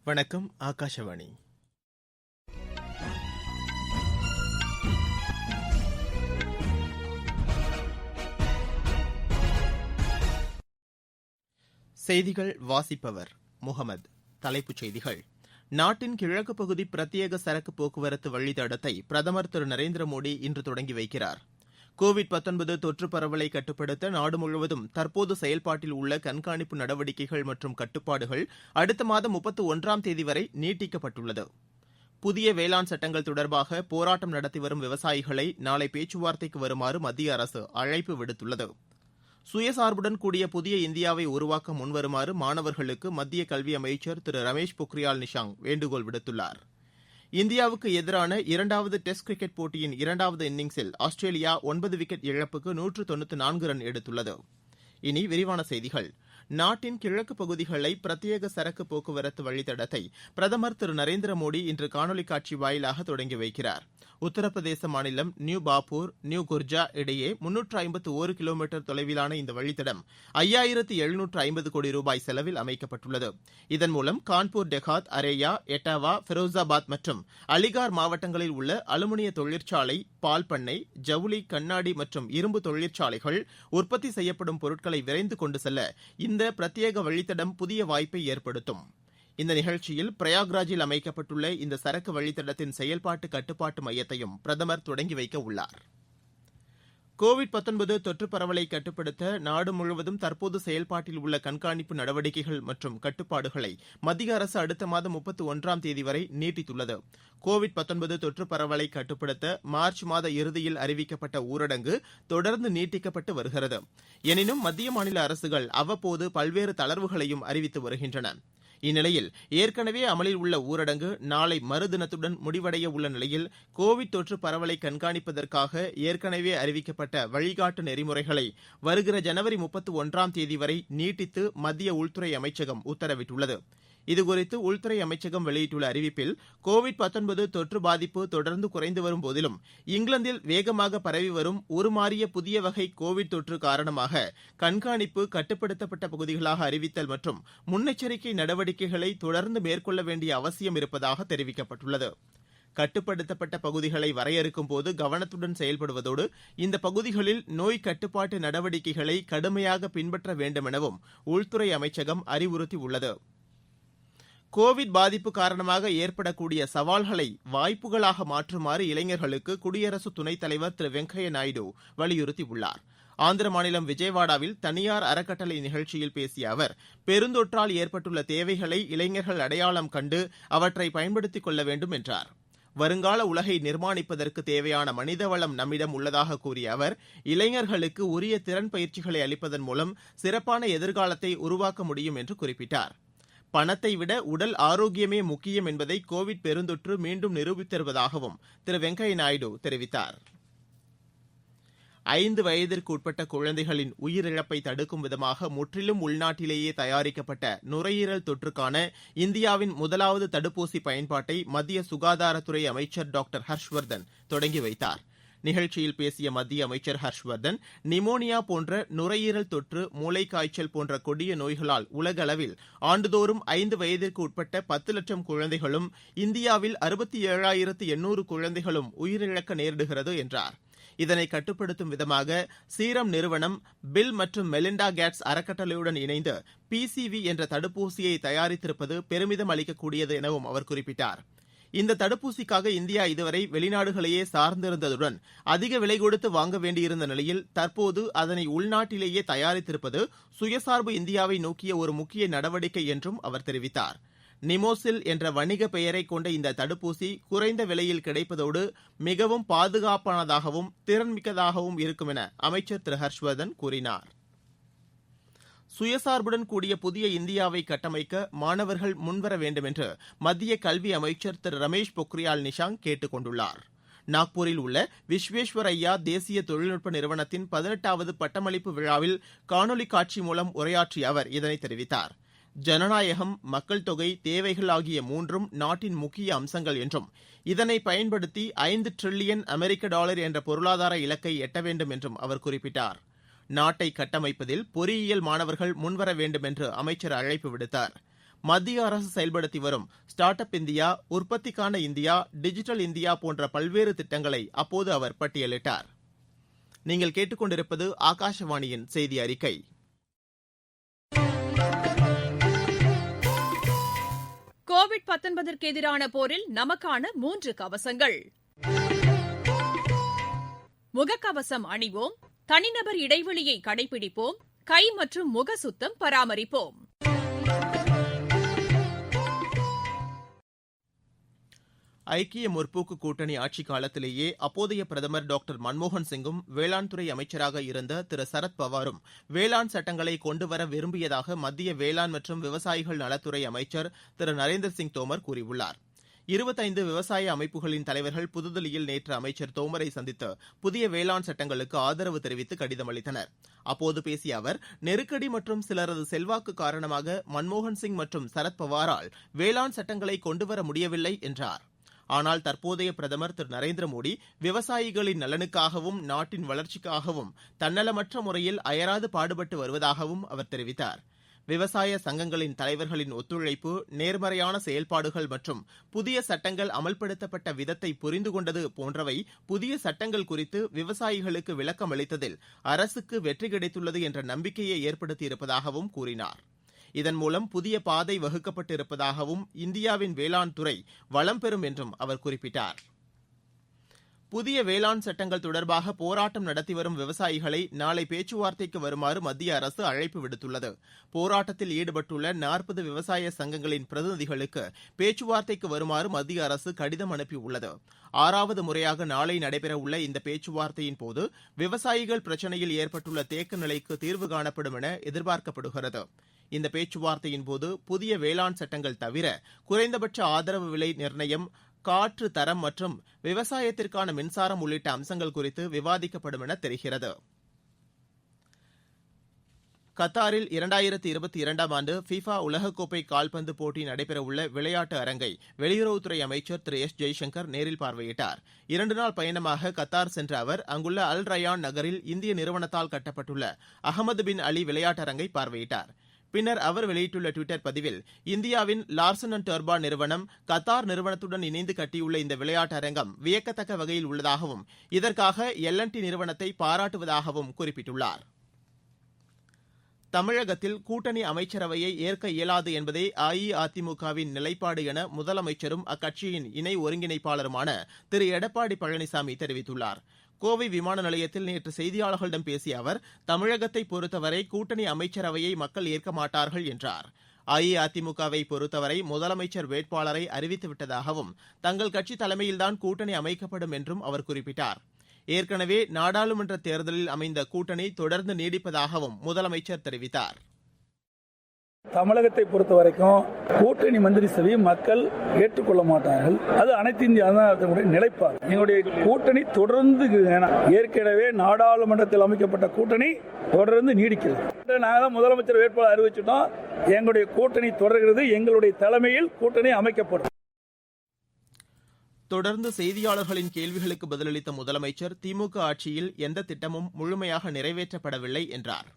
வணக்கம். ஆகாஷவாணி. செய்திகள் வாசிப்பவர் முகமது. தலைப்புச் செய்திகள்: நாட்டின் கிழக்கு பகுதி பிரத்யேக சரக்கு போக்குவரத்து வழித்தடத்தை பிரதமர் திரு நரேந்திர மோடி இன்று தொடங்கி வைக்கிறார். கோவிட்-19 தொற்று பரவலை கட்டுப்படுத்த நாடு முழுவதும் தற்போது செயல்பாட்டில் உள்ள கண்காணிப்பு நடவடிக்கைகள் மற்றும் கட்டுப்பாடுகள் அடுத்த மாதம் 31ஆம் தேதி வரை நீட்டிக்கப்பட்டுள்ளது. புதிய வேளாண் சட்டங்கள் தொடர்பாக போராட்டம் நடத்தி வரும் விவசாயிகளை நாளை பேச்சுவார்த்தைக்கு வருமாறு மத்திய அரசு அழைப்பு விடுத்துள்ளது. சுயசார்புடன் கூடிய புதிய இந்தியாவை உருவாக்க முன்வருமாறு மாணவர்களுக்கு மத்திய கல்வி அமைச்சர் திரு ரமேஷ் பொக்ரியால் நிஷாங்க் வேண்டுகோள் விடுத்துள்ளார். இந்தியாவுக்கு எதிரான இரண்டாவது டெஸ்ட் கிரிக்கெட் போட்டியின் இரண்டாவது இன்னிங்ஸில் ஆஸ்திரேலியா 9 விக்கெட் இழப்புக்கு 194 ரன் எடுத்துள்ளது. இனி விரிவான செய்திகள். நாட்டின் கிழக்கு பகுதிகளை பிரத்யேக சரக்கு போக்குவரத்து வழித்தடத்தை பிரதமர் திரு நரேந்திர மோடி இன்று காணொலி காட்சி வாயிலாக தொடங்கி வைக்கிறார். உத்தரப்பிரதேச மாநிலம் நியூ பாபூர், நியூ குர்ஜா இடையே 351 கிலோமீட்டர் தொலைவிலான இந்த வழித்தடம் 5750 கோடி ரூபாய் செலவில் அமைக்கப்பட்டுள்ளது. இதன் மூலம் கான்பூர் டெகாத், அரேயா, எட்டாவா, ஃபெரோசாபாத் மற்றும் அலிகார் மாவட்டங்களில் உள்ள அலுமினிய தொழிற்சாலை, பால் பண்ணை, ஜவுளி, கண்ணாடி மற்றும் இரும்பு தொழிற்சாலைகள் உற்பத்தி செய்யப்படும் பொருட்களை விரைந்து கொண்டு செல்ல இந்த பிரத்யேக வழித்தடம் புதிய வாய்ப்பை ஏற்படுத்தும். இந்த நிகழ்ச்சியில் பிரயாக்ராஜில் அமைக்கப்பட்டுள்ள இந்த சரக்கு வழித்தடத்தின் செயல்பாட்டு கட்டுப்பாட்டு மையத்தையும் பிரதமர் தொடங்கி வைக்க உள்ளார். கோவிட்-19 தொற்று பரவலை கட்டுப்படுத்த நாடு முழுவதும் தற்போது செயல்பாட்டில் உள்ள கண்காணிப்பு நடவடிக்கைகள் மற்றும் கட்டுப்பாடுகளை மத்திய அரசு அடுத்த மாதம் 31ஆம் தேதி வரை நீட்டித்துள்ளது. கோவிட்-19 தொற்று பரவலை கட்டுப்படுத்த மார்ச் மாத இறுதியில் அறிவிக்கப்பட்ட ஊரடங்கு தொடர்ந்து நீட்டிக்கப்பட்டு வருகிறது. எனினும் மத்திய மாநில அரசுகள் அவ்வப்போது பல்வேறு தளர்வுகளையும் அறிவித்து வருகின்றன. இந்நிலையில் ஏற்கனவே அமலில் உள்ள ஊரடங்கு நாளை மறுதினத்துடன் முடிவடைய உள்ள நிலையில் கோவிட் தொற்று பரவலை கண்காணிப்பதற்காக ஏற்கனவே அறிவிக்கப்பட்ட வழிகாட்டு நெறிமுறைகளை வருகிற ஜனவரி 31ஆம் தேதி வரை நீட்டித்து மத்திய உள்துறை அமைச்சகம் உத்தரவிட்டுள்ளது. இதுகுறித்து உள்துறை அமைச்சகம் வெளியிட்டுள்ள அறிவிப்பில் கோவிட்-19 தொற்று பாதிப்பு தொடர்ந்து குறைந்து வரும் போதிலும் இங்கிலாந்தில் வேகமாக பரவி வரும் உருமாறிய புதிய வகை கோவிட் தொற்று காரணமாக கண்காணிப்பு கட்டுப்படுத்தப்பட்ட பகுதிகளாக அறிவித்தல் மற்றும் முன்னெச்சரிக்கை நடவடிக்கைகளை தொடர்ந்து மேற்கொள்ள வேண்டிய அவசியம் இருப்பதாக தெரிவிக்கப்பட்டுள்ளது. கட்டுப்படுத்தப்பட்ட பகுதிகளை வரையறுக்கும் போது கவனத்துடன் செயல்படுவதோடு இந்த பகுதிகளில் நோய் கட்டுப்பாட்டு நடவடிக்கைகளை கடுமையாக பின்பற்ற வேண்டும் எனவும் உள்துறை அமைச்சகம் அறிவுறுத்தியுள்ளது. கோவிட் பாதிப்பு காரணமாக ஏற்படக்கூடிய சவால்களை வாய்ப்புகளாக மாற்றுமாறு இளைஞர்களுக்கு குடியரசு துணைத் தலைவர் திரு வெங்கையா நாயுடு வலியுறுத்தியுள்ளார். ஆந்திர மாநிலம் விஜயவாடாவில் தனியார் அறக்கட்டளை நிகழ்ச்சியில் பேசிய அவர், பெருந்தொற்றால் ஏற்பட்டுள்ள தேவைகளை இளைஞர்கள் அடையாளம் கண்டு அவற்றை பயன்படுத்திக் கொள்ள வேண்டும் என்றார். வருங்கால உலகை நிர்மாணிப்பதற்கு தேவையான மனிதவளம் நம்மிடம் உள்ளதாக கூறிய அவர், இளைஞர்களுக்கு உரிய திறன் பயிற்சிகளை அளிப்பதன் மூலம் சிறப்பான எதிர்காலத்தை உருவாக்க முடியும் என்று குறிப்பிட்டார். பணத்தை விட உடல் ஆரோக்கியமே முக்கியம் என்பதை கோவிட் பெருந்தொற்று மீண்டும் நிரூபித்திருப்பதாகவும் திரு வெங்கையா நாயுடு தெரிவித்தார். 5 வயதிற்கு உட்பட்ட குழந்தைகளின் உயிரிழப்பை தடுக்கும் விதமாக முற்றிலும் உள்நாட்டிலேயே தயாரிக்கப்பட்ட நுரையீரல் தொற்றுக்கான இந்தியாவின் முதலாவது தடுப்பூசி பயன்பாட்டை மத்திய சுகாதாரத்துறை அமைச்சர் டாக்டர் ஹர்ஷ்வர்தன் தொடங்கி வைத்தார். நிகழ்ச்சியில் பேசிய மத்திய அமைச்சர் ஹர்ஷ்வர்தன், நிமோனியா போன்ற நுரையீரல் தொற்று, மூளைக்காய்ச்சல் போன்ற கொடிய நோய்களால் உலக அளவில் ஆண்டுதோறும் 5 வயதிற்கு உட்பட்ட 10 லட்சம் குழந்தைகளும் இந்தியாவில் 67,800 குழந்தைகளும் உயிரிழக்க நேரிடுகிறது என்றார். இதனை கட்டுப்படுத்தும் விதமாக சீரம் நிறுவனம் பில் மற்றும் மெலிண்டா கேட்ஸ் அறக்கட்டளையுடன் இணைந்து PCV என்ற தடுப்பூசியை தயாரித்திருப்பது பெருமிதம் அளிக்கக்கூடியது எனவும் அவர் குறிப்பிட்டார். இந்த தடுப்பூசிக்காக இந்தியா இதுவரை வெளிநாடுகளையே சார்ந்திருந்ததுடன் அதிக விலை கொடுத்து வாங்க வேண்டியிருந்த நிலையில் தற்போது அதனை உள்நாட்டிலேயே தயாரித்திருப்பது சுயசார்பு இந்தியாவை நோக்கிய ஒரு முக்கிய நடவடிக்கை என்றும் அவர் தெரிவித்தார். நிமோசில் என்ற வணிக பெயரை கொண்ட இந்த தடுப்பூசி குறைந்த விலையில் கிடைப்பதோடு மிகவும் பாதுகாப்பானதாகவும் திறன்மிக்கதாகவும் இருக்கும் என அமைச்சர் திரு ஹர்ஷ்வர்தன் கூறினார். சுயசார்புடன் கூடிய புதிய இந்தியாவை கட்டமைக்க மாணவர்கள் முன்வர வேண்டும் என்று மத்திய கல்வி அமைச்சர் திரு ரமேஷ் பொக்ரியால் நிஷாங்க் கேட்டுக் கொண்டுள்ளார். நாக்பூரில் உள்ள விஸ்வேஸ்வரய்யா தேசிய தொழில்நுட்ப நிறுவனத்தின் 18வது பட்டமளிப்பு விழாவில் காணொலி காட்சி மூலம் உரையாற்றிய அவர் இதனை தெரிவித்தார். ஜனநாயகம், மக்கள் தொகை, தேவைகள் ஆகிய மூன்றும் நாட்டின் முக்கிய அம்சங்கள் என்றும் இதனை பயன்படுத்தி $5 டிரில்லியன் என்ற பொருளாதார இலக்கை எட்ட வேண்டும் என்றும் அவர் குறிப்பிட்டார். நாட்டை கட்டமைப்பதில் பொறியியல் மாணவர்கள் முன்வர வேண்டும் என்று அமைச்சர் அழைப்பு விடுத்தார். மத்திய அரசு செயல்படுத்தி வரும் ஸ்டார்ட் அப் இந்தியா, உற்பத்திக்கான இந்தியா, டிஜிட்டல் இந்தியா போன்ற பல்வேறு திட்டங்களை அப்போது அவர் பட்டியலிட்டார். நீங்கள் கேட்டுக்கொண்டிருப்பது ஆகாஷவாணியின் செய்தி அறிக்கை. கோவிட்-19ற்கு எதிரான போரில் நமக்கான 3 கவசங்கள். முகக்கவசம் அணிவோம், தனிநபர் இடைவெளியை கடைபிடிப்போம், கை மற்றும் முக சுத்தம் பராமரிப்போம். ஐக்கிய முற்போக்கு கூட்டணி ஆட்சிக் காலத்திலேயே அப்போதைய பிரதமர் டாக்டர் மன்மோகன் சிங்கும் வேளாண்துறை அமைச்சராக இருந்த திரு சரத் பவாரும் வேளாண் சட்டங்களை கொண்டுவர விரும்பியதாக மத்திய வேளாண் மற்றும் விவசாயிகள் நலத்துறை அமைச்சர் திரு நரேந்திர சிங் தோமர் கூறியுள்ளார். 25 விவசாய அமைப்புகளின் தலைவர்கள் புதுதில்லியில் நேற்று அமைச்சர் தோமரை சந்தித்து புதிய வேளாண் சட்டங்களுக்கு ஆதரவு தெரிவித்து கடிதம் அளித்தனர். அப்போது பேசிய அவர், நெருக்கடி மற்றும் சிலரது செல்வாக்கு காரணமாக மன்மோகன் சிங் மற்றும் சரத் பவாரால் வேளாண் சட்டங்களை கொண்டுவர முடியவில்லை என்றார். ஆனால் தற்போதைய பிரதமர் திரு நரேந்திர மோடி விவசாயிகளின் நலனுக்காகவும் நாட்டின் வளர்ச்சிக்காகவும் தன்னலமற்ற முறையில் அயராது பாடுபட்டு வருவதாகவும் அவர் தெரிவித்தார். விவசாய சங்கங்களின் தலைவர்களின் ஒத்துழைப்பு, நேர்மறையான செயல்பாடுகள் மற்றும் புதிய சட்டங்கள் அமல்படுத்தப்பட்ட விதத்தை புரிந்து கொண்டது போன்றவை புதிய சட்டங்கள் குறித்து விவசாயிகளுக்கு விளக்கம் அளித்ததில் அரசுக்கு வெற்றி கிடைத்துள்ளது என்ற நம்பிக்கையை ஏற்படுத்தியிருப்பதாகவும் கூறினார். இதன் மூலம் புதிய பாதை வகுக்கப்பட்டிருப்பதாகவும் இந்தியாவின் வேளாண் துறை வளம் பெறும் என்றும் அவர் குறிப்பிட்டார். புதிய வேளாண் சட்டங்கள் தொடர்பாக போராட்டம் நடத்தி வரும் விவசாயிகளை நாளை பேச்சுவார்த்தைக்கு வருமாறு மத்திய அரசு அழைப்பு விடுத்துள்ளது. போராட்டத்தில் ஈடுபட்டுள்ள 40 விவசாய சங்கங்களின் பிரதிநிதிகளுக்கு பேச்சுவார்த்தைக்கு வருமாறு மத்திய அரசு கடிதம் அனுப்பியுள்ளது. 6வது முறையாக நாளை நடைபெறவுள்ள இந்த பேச்சுவார்த்தையின் போது விவசாயிகள் பிரச்சினையில் ஏற்பட்டுள்ள தேக்க நிலைக்கு தீர்வு காணப்படும் என எதிர்பார்க்கப்படுகிறது. இந்த பேச்சுவார்த்தையின் போது புதிய வேளாண் சட்டங்கள் தவிர குறைந்தபட்ச ஆதரவு விலை நிர்ணயம், காற்று தரம் மற்றும் விவசாயத்திற்கான மின்சாரம் உள்ளிட்ட அம்சங்கள் குறித்து விவாதிக்கப்படும் என தெரிகிறது. கத்தாரில் 2022ஆம் ஆண்டு ஃபிஃபா உலகக்கோப்பை கால்பந்து போட்டி நடைபெறவுள்ள விளையாட்டு அரங்கை வெளியுறவுத்துறை அமைச்சர் திரு எஸ். ஜெய்சங்கர் நேரில் பார்வையிட்டார். 2 நாள் பயணமாக கத்தார் சென்ற அவர் அங்குள்ள அல் ரயான் நகரில் இந்திய நிறுவனத்தால் கட்டப்பட்டுள்ள அகமது பின் அலி விளையாட்டரங்கை பார்வையிட்டார். பின்னர் அவர் வெளியிட்டுள்ள டுவிட்டர் பதிவில், இந்தியாவின் லார்சன் அண்ட் டர்பா நிறுவனம் கத்தார் நிறுவனத்துடன் இணைந்து கட்டியுள்ள இந்த விளையாட்டு அரங்கம் வியக்கத்தக்க வகையில் உள்ளதாகவும் இதற்காக L&T நிறுவனத்தை பாராட்டுவதாகவும் குறிப்பிட்டுள்ளார். தமிழகத்தில் கூட்டணி அமைச்சரவையை ஏற்க இயலாது என்பதே அஇஅதிமுகவின் நிலைப்பாடு என முதலமைச்சரும் அக்கட்சியின் இணை ஒருங்கிணைப்பாளருமான திரு எடப்பாடி பழனிசாமி தெரிவித்துள்ளார். கோவை விமான நிலையத்தில் நேற்று செய்தியாளர்களிடம் பேசிய அவர், தமிழகத்தை பொறுத்தவரை கூட்டணி அமைச்சரவையை மக்கள் ஏற்க மாட்டார்கள் என்றார். அஇஅதிமுகவை பொறுத்தவரை முதலமைச்சர் வேட்பாளரை அறிவித்துவிட்டதாகவும் தங்கள் கட்சி தலைமையில்தான் கூட்டணி அமைக்கப்படும் என்றும் அவர் குறிப்பிட்டார். ஏற்கனவே நாடாளுமன்ற தேர்தலில் அமைந்த கூட்டணி தொடர்ந்து நீடிப்பதாகவும் முதலமைச்சர் தெரிவித்தார். தமிழகத்தை பொறுத்த வரைக்கும் கூட்டணி மந்திரி சபையை மக்கள் ஏற்றுக்கொள்ள மாட்டார்கள். அது அனைத்து இந்திய அண்ணா நிலைப்பாடு. எங்களுடைய கூட்டணி தொடர்ந்து ஏற்கனவே நாடாளுமன்றத்தில் அமைக்கப்பட்ட கூட்டணி தொடர்ந்து நீடிக்கிறது. நாங்கள் தான் முதலமைச்சர் வேட்பாளர் அறிவிச்சிட்டோம். எங்களுடைய கூட்டணி தொடர்கிறது. எங்களுடைய தலைமையில் கூட்டணி அமைக்கப்படும். தொடர்ந்து செய்தியாளர்களின் கேள்விகளுக்கு பதிலளித்த முதலமைச்சர், திமுக ஆட்சியில் எந்த திட்டமும் முழுமையாக நிறைவேற்றப்படவில்லை என்றார்.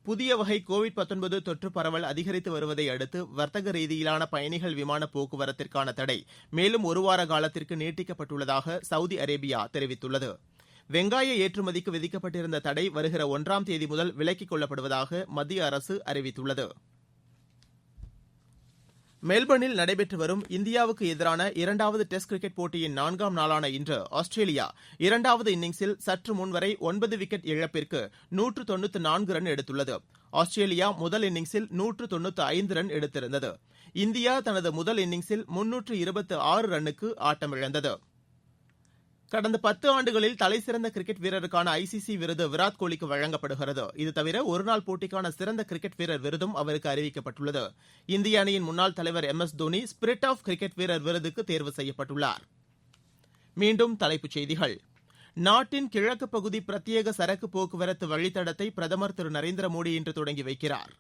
புதிய வகை கோவிட்-19 தொற்று பரவல் அதிகரித்து வருவதை அடுத்து வர்த்தக ரீதியிலான பயணிகள் விமான போக்குவரத்திற்கான தடை மேலும் 1 வார காலத்திற்கு நீட்டிக்கப்பட்டுள்ளதாக சவுதி அரேபியா தெரிவித்துள்ளது. வெங்காய ஏற்றுமதிக்கு விதிக்கப்பட்டிருந்த தடை வருகிற 1ஆம் தேதி முதல் விலக்கிக் கொள்ளப்படுவதாக மத்திய அரசு அறிவித்துள்ளது. மெல்பர்னில் நடைபெற்று வரும் இந்தியாவுக்கு எதிரான 2வது டெஸ்ட் கிரிக்கெட் போட்டியின் 4ஆம் நாளான இன்று ஆஸ்திரேலியா 2வது இன்னிங்ஸில் சற்று முன்வரை 9 விக்கெட் இழப்பிற்கு 194 ரன் எடுத்துள்ளது. ஆஸ்திரேலியா முதல் இன்னிங்ஸில் 195 ரன் எடுத்திருந்தது. இந்தியா தனது முதல் இன்னிங்ஸில் 326 ரன்னுக்கு ஆட்டமிழந்தது. கடந்த 10 ஆண்டுகளில் தலைசிறந்த கிரிக்கெட் வீரருக்கான ICC விருது விராட் கோலிக்கு வழங்கப்படுகிறது. இது தவிர ஒருநாள் போட்டிக்கான சிறந்த கிரிக்கெட் வீரர் விருதும் அவருக்கு அறிவிக்கப்பட்டுள்ளது. இந்திய அணியின் முன்னாள் தலைவர் MS Dhoni spirit of cricket வீரர் விருதுக்கு தேர்வு செய்யப்பட்டுள்ளார். மீண்டும் தலைப்புச் செய்திகள். நாட்டின் கிழக்கு பகுதி பிரத்யேக சரக்கு போக்குவரத்து வழித்தடத்தை பிரதமர் திரு நரேந்திர மோடி இன்று தொடங்கி வைக்கிறார்.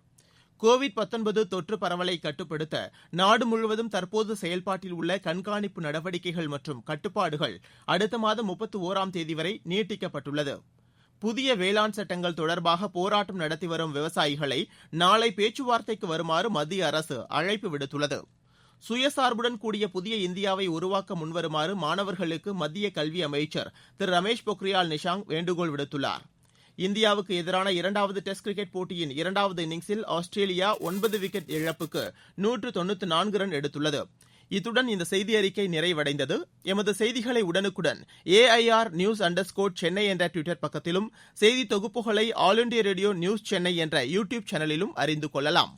கோவிட்-19 தொற்று பரவலை கட்டுப்படுத்த நாடு முழுவதும் தற்போது செயல்பாட்டில் உள்ள கண்காணிப்பு நடவடிக்கைகள் மற்றும் கட்டுப்பாடுகள் அடுத்த மாதம் 31ஆம் தேதி வரை நீட்டிக்கப்பட்டுள்ளது. புதிய வேளாண் சட்டங்கள் தொடர்பாக போராட்டம் நடத்தி வரும் விவசாயிகளை நாளை பேச்சுவார்த்தைக்கு வருமாறு மத்திய அரசு அழைப்பு விடுத்துள்ளது. சுயசார்புடன் கூடிய புதிய இந்தியாவை உருவாக்க முன்வருமாறு மாணவர்களுக்கு மத்திய கல்வி அமைச்சர் திரு ரமேஷ் பொக்ரியால் நிஷாங்க் வேண்டுகோள் விடுத்துள்ளார். இந்தியாவுக்கு எதிரான இரண்டாவது டெஸ்ட் கிரிக்கெட் போட்டியின் இரண்டாவது இன்னிங்ஸில் ஆஸ்திரேலியா 9 விக்கெட் இழப்புக்கு 194 ரன் எடுத்துள்ளது. இத்துடன் இந்த செய்தி அறிக்கை நிறைவடைந்தது. எமது செய்திகளை உடனுக்குடன் AIR_News_சென்னை என்ற ட்விட்டர் பக்கத்திலும் செய்தி தொகுப்புகளை all India radio news Chennai என்ற யூடியூப் சேனலிலும் அறிந்து கொள்ளலாம்.